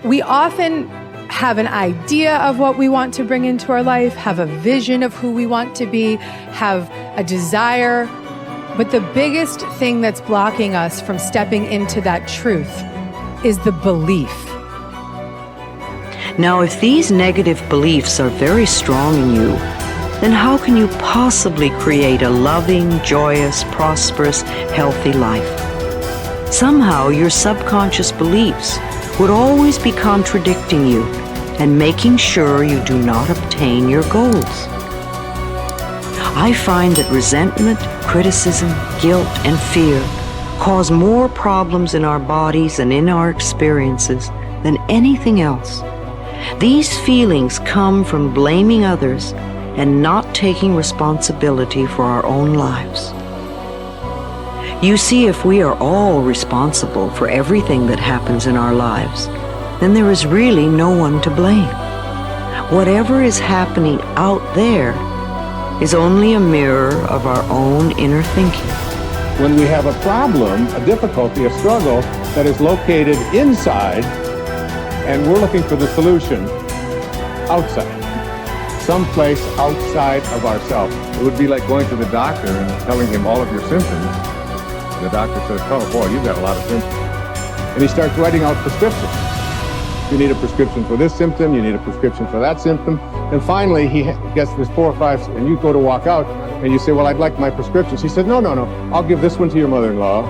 We often have an idea of what we want to bring into our life, have a vision of who we want to be, have a desire. But the biggest thing that's blocking us from stepping into that truth is the belief. Now, if these negative beliefs are very strong in you, then how can you possibly create a loving, joyous, prosperous, healthy life? Somehow your subconscious beliefs would always be contradicting you and making sure you do not obtain your goals. I find that resentment, criticism, guilt, and fear cause more problems in our bodies and in our experiences than anything else. These feelings come from blaming others and not taking responsibility for our own lives. You see, if we are all responsible for everything that happens in our lives, then there is really no one to blame. Whatever is happening out there is only a mirror of our own inner thinking. When we have a problem, a difficulty, a struggle that is located inside, and we're looking for the solution outside, someplace outside of ourselves. It would be like going to the doctor and telling him all of your symptoms. And the doctor says, oh boy, you've got a lot of symptoms. And he starts writing out prescriptions. You need a prescription for this symptom, you need a prescription for that symptom. And finally, he gets this 4 or 5, and you go to walk out, and you say, well, I'd like my prescriptions. He said, no, I'll give this one to your mother-in-law,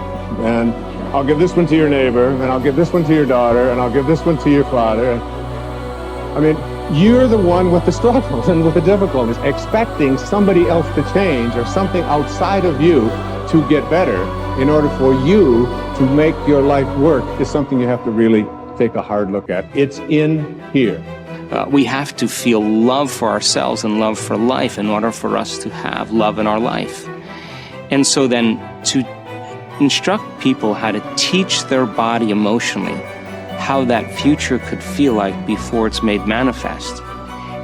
and I'll give this one to your neighbor, and I'll give this one to your daughter, and I'll give this one to your father. I mean, you're the one with the struggles and with the difficulties, expecting somebody else to change or something outside of you to get better in order for you to make your life work is something you have to really take a hard look at. It's in here. We have to feel love for ourselves and love for life in order for us to have love in our life. And so then to instruct people how to teach their body emotionally how that future could feel like before it's made manifest.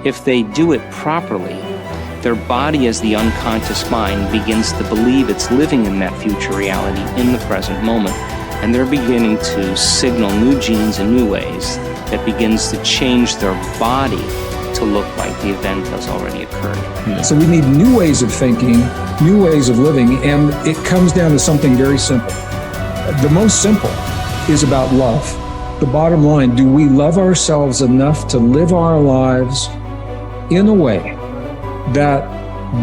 If they do it properly, their body as the unconscious mind begins to believe it's living in that future reality in the present moment. And they're beginning to signal new genes in new ways that begins to change their body to look like the event has already occurred. So we need new ways of thinking, new ways of living, and it comes down to something very simple. The most simple is about love. The bottom line, do we love ourselves enough to live our lives in a way that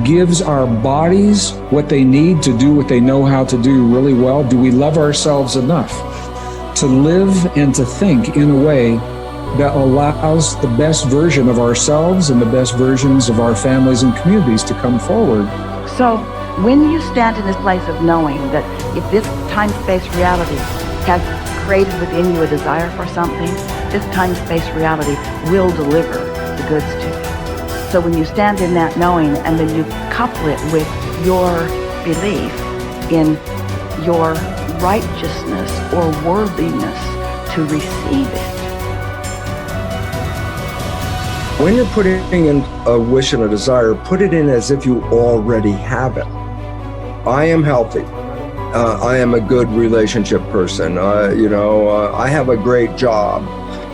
gives our bodies what they need to do what they know how to do really well? Do we love ourselves enough to live and to think in a way that allows the best version of ourselves and the best versions of our families and communities to come forward? So when you stand in this place of knowing that if this time-space reality has created within you a desire for something, this time-space reality will deliver the goods to you. So when you stand in that knowing and then you couple it with your belief in your righteousness or worthiness to receive it. When you're putting in a wish and a desire, put it in as if you already have it. I am healthy. I am a good relationship person. I have a great job.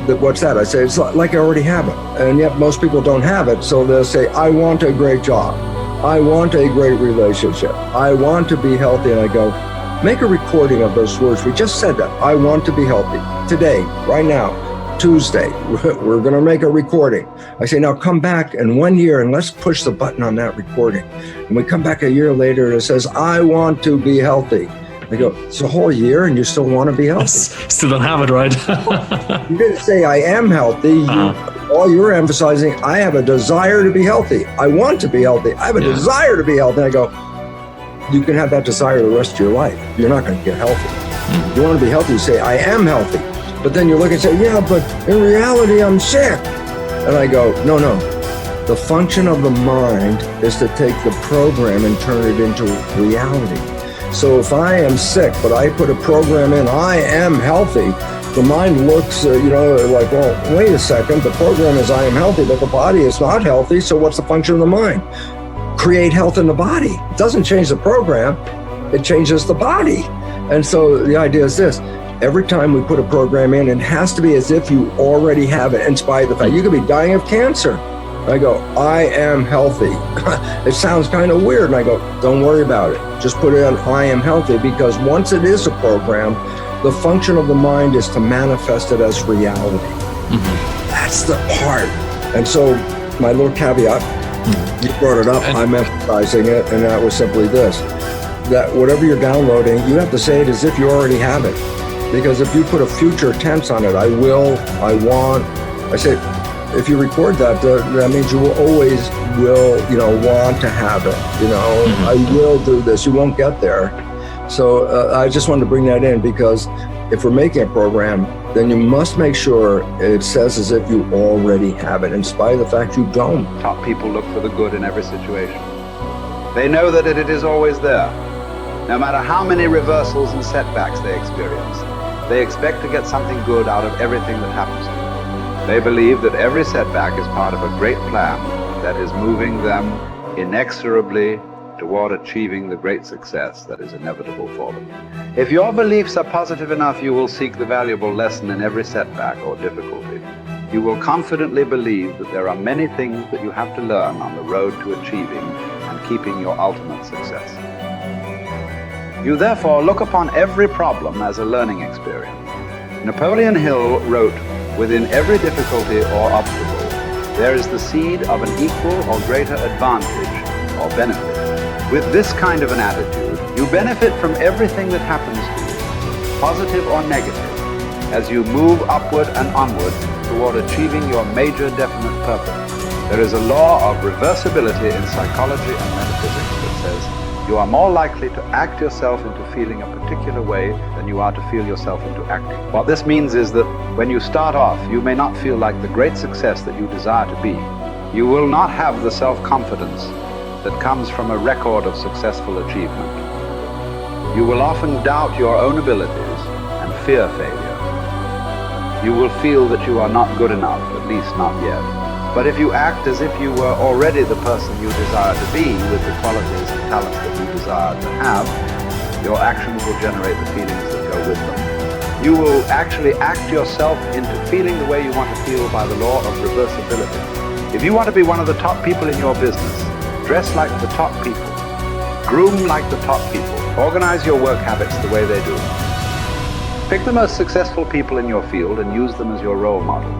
What's that? I say, it's like I already have it. And yet most people don't have it. So they'll say, I want a great job. I want a great relationship. I want to be healthy. And I go, make a recording of those words. We just said that. I want to be healthy. Today, right now, Tuesday, we're going to make a recording. I say, now come back in 1 year and let's push the button on that recording. And we come back a year later and it says, I want to be healthy. I go, it's a whole year and you still want to be healthy? Still don't have it, right? You didn't say I am healthy. All you're emphasizing, I have a desire to be healthy. I want to be healthy. I have a desire to be healthy. And I go, you can have that desire the rest of your life. You're not going to get healthy. You want to be healthy, you say, I am healthy. But then you look and say, yeah, but in reality, I'm sick. And I go, no. The function of the mind is to take the program and turn it into reality. So if I am sick, but I put a program in, I am healthy, the mind looks, like, well, wait a second, the program is I am healthy, but the body is not healthy, so what's the function of the mind? Create health in the body. It doesn't change the program, it changes the body. And so the idea is this, every time we put a program in, it has to be as if you already have it, in spite of the fact you could be dying of cancer. I go, I am healthy. It sounds kind of weird. And I go, don't worry about it. Just put it on I am healthy, because once it is a program, the function of the mind is to manifest it as reality. That's the part. And so my little caveat, you brought it up, I'm emphasizing it, and that was simply this, that whatever you're downloading, you have to say it as if you already have it. Because if you put a future tense on it, I will, I want, I say, if you record that, that means you will always want to have it. I will do this. You won't get there. So I just wanted to bring that in, because if we're making a program, then you must make sure it says as if you already have it, in spite of the fact you don't. Top people look for the good in every situation. They know that it is always there. No matter how many reversals and setbacks they experience, they expect to get something good out of everything that happens to them. They believe that every setback is part of a great plan that is moving them inexorably toward achieving the great success that is inevitable for them. If your beliefs are positive enough, you will seek the valuable lesson in every setback or difficulty. You will confidently believe that there are many things that you have to learn on the road to achieving and keeping your ultimate success. You therefore look upon every problem as a learning experience. Napoleon Hill wrote, "Within every difficulty or obstacle, there is the seed of an equal or greater advantage or benefit." With this kind of an attitude, you benefit from everything that happens to you, positive or negative, as you move upward and onward toward achieving your major definite purpose. There is a law of reversibility in psychology and metaphysics that says you are more likely to act yourself into feeling a particular way than you are to feel yourself into acting. What this means is that when you start off, you may not feel like the great success that you desire to be. You will not have the self-confidence that comes from a record of successful achievement. You will often doubt your own abilities and fear failure. You will feel that you are not good enough, at least not yet. But if you act as if you were already the person you desire to be, with the qualities and talents that you desire to have, your actions will generate the feelings that go with them. You will actually act yourself into feeling the way you want to feel by the law of reversibility. If you want to be one of the top people in your business, dress like the top people. Groom like the top people. Organize your work habits the way they do. Pick the most successful people in your field and use them as your role model.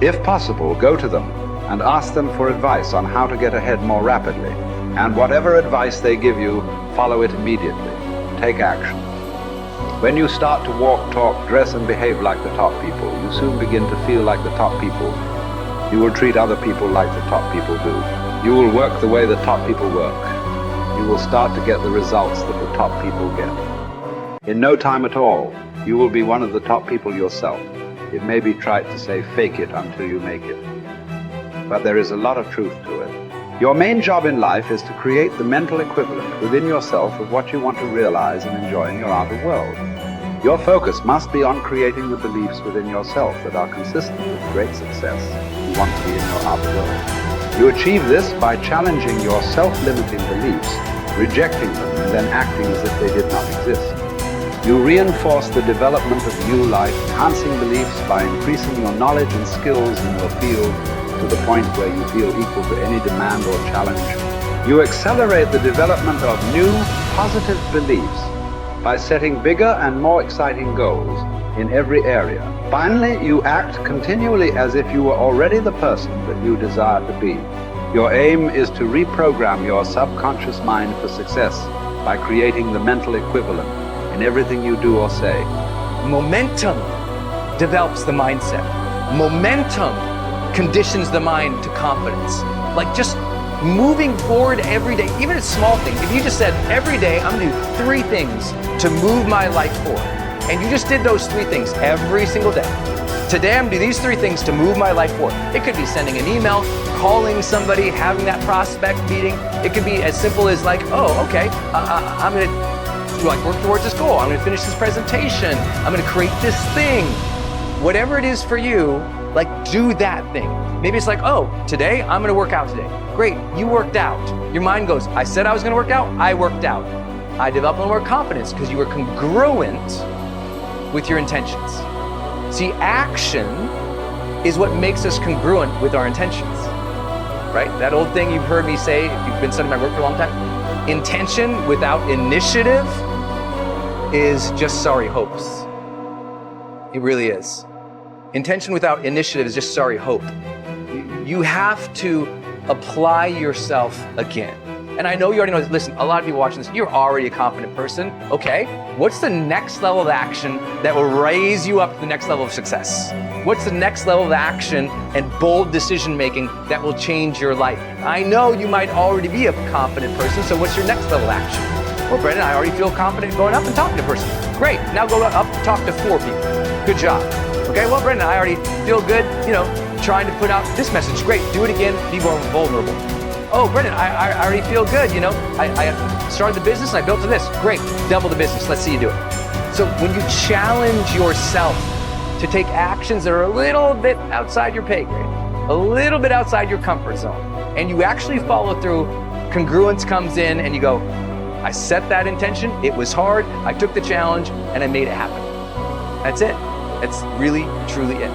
If possible, go to them and ask them for advice on how to get ahead more rapidly. And whatever advice they give you, follow it immediately. Take action. When you start to walk, talk, dress, and behave like the top people, you soon begin to feel like the top people. You will treat other people like the top people do. You will work the way the top people work. You will start to get the results that the top people get. In no time at all, you will be one of the top people yourself. It may be trite to say fake it until you make it, but there is a lot of truth to it. Your main job in life is to create the mental equivalent within yourself of what you want to realize and enjoy in your outer world. Your focus must be on creating the beliefs within yourself that are consistent with great success you want to be in your outer world. You achieve this by challenging your self-limiting beliefs, rejecting them, and then acting as if they did not exist. You reinforce the development of new life, enhancing beliefs by increasing your knowledge and skills in your field to the point where you feel equal to any demand or challenge. You accelerate the development of new, positive beliefs by setting bigger and more exciting goals in every area. Finally, you act continually as if you were already the person that you desire to be. Your aim is to reprogram your subconscious mind for success by creating the mental equivalent in everything you do or say. Momentum develops the mindset. Momentum conditions the mind to confidence. Like just moving forward every day, even a small thing. If you just said, every day I'm gonna do 3 things to move my life forward, and you just did those 3 things every single day. Today I'm gonna do these 3 things to move my life forward. It could be sending an email, calling somebody, having that prospect meeting. It could be as simple as like, oh, okay, I'm gonna work towards this goal. I'm gonna finish this presentation. I'm gonna create this thing. Whatever it is for you, like do that thing. Maybe it's like, oh, today I'm gonna work out today. Great, you worked out. Your mind goes, I said I was gonna work out, I worked out. I developed a little more confidence because you were congruent with your intentions. See, action is what makes us congruent with our intentions, right? That old thing you've heard me say, if you've been studying my work for a long time, intention without initiative is just sorry hopes. It really is. Intention without initiative is just sorry hope. You have to apply yourself again. And I know you already know this. Listen, a lot of people watching this, you're already a confident person. Okay, what's the next level of action that will raise you up to the next level of success? What's the next level of action and bold decision making that will change your life? I know you might already be a confident person, so what's your next level of action? Well, Brendan, I already feel confident going up and talking to a person. Great, now go up and talk to 4 people. Good job. Okay, well, Brendan, I already feel good, trying to put out this message. Great, do it again, be more vulnerable. Oh, Brendan, I already feel good, I started the business and I built to this. Great, double the business, let's see you do it. So when you challenge yourself to take actions that are a little bit outside your pay grade, a little bit outside your comfort zone, and you actually follow through, congruence comes in and you go, I set that intention, it was hard, I took the challenge, and I made it happen. That's it. That's really, truly it.